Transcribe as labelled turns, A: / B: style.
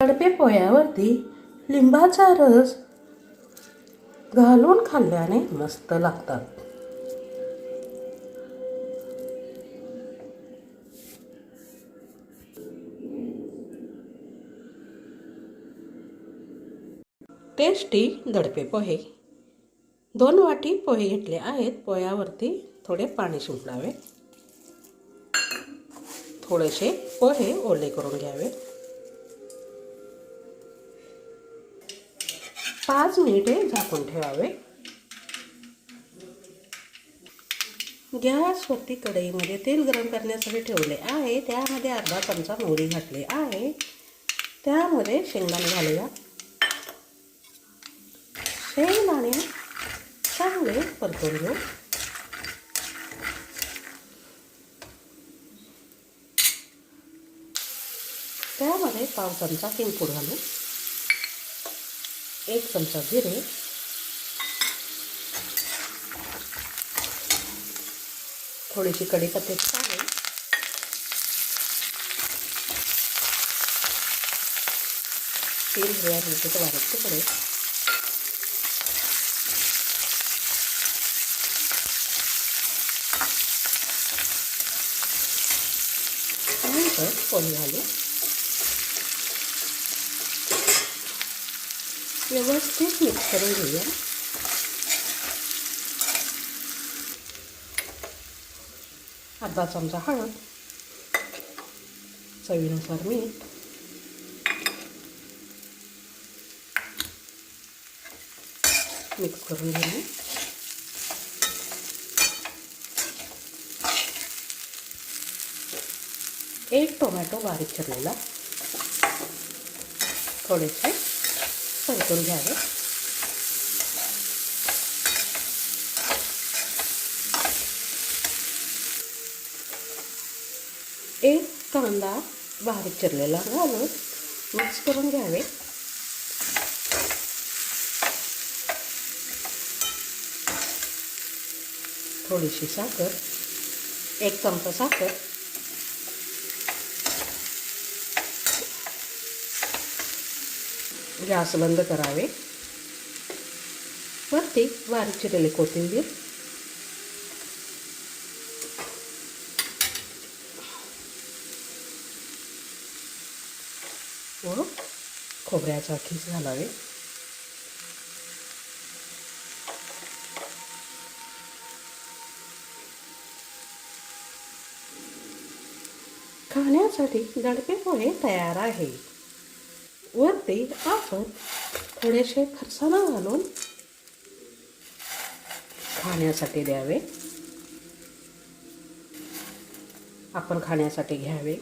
A: दडपे पोह्यावरती लिंबाचा रस घालून खाल्ल्याने मस्त लागतात. टेस्टी दडपे पोहे. 2 वाटी पोहे घेतले आहेत. पोह्यावरती थोडे पाणी शिंपडावे. थोडेसे पोहे ओले करून घ्यावे. 5 मिनिटे झाकून ठेवावे. गॅसवरती कढईमध्ये तेल गरम करण्यासाठी ठेवले आहे. त्यामध्ये अर्धा चमचा मोहरी घातली आहे. त्यामध्ये शेंगदाणे घालूया. शेंगदाणे चांगले परतून घेऊ. त्यामध्ये पाव चमचा हिंगपूड घालू. 1 चमचा जिरे, थोडीशी कढीपत्त्याची पाने, तीन हिरव्या मिरचीचे बारीक तुकडे, नंतर पोहे घालू. व्यवस्थित मिक्स करून घेऊया. अर्धा चमचा हळद, चवीनुसार मीठ, मिक्स करून घेऊ. एक टोमॅटो बारीक चिरलेला थोडेसे परतून घ्यावे. एक कांदा बारीक चिरलेला घालून मिक्स करून घ्यावे. थोडीशी साखर, 1 चमचा साखर, गॅस बंद करावे. वरती बारीक चिरलेली कोथिंबीर, व खोबऱ्याचा खीस घालावे. खाण्यासाठी दडपे पोहे तयार आहे. वरती आपण थोडेसे फरसाण घालून खाण्यासाठी द्यावे. आपण खाण्यासाठी घ्यावे.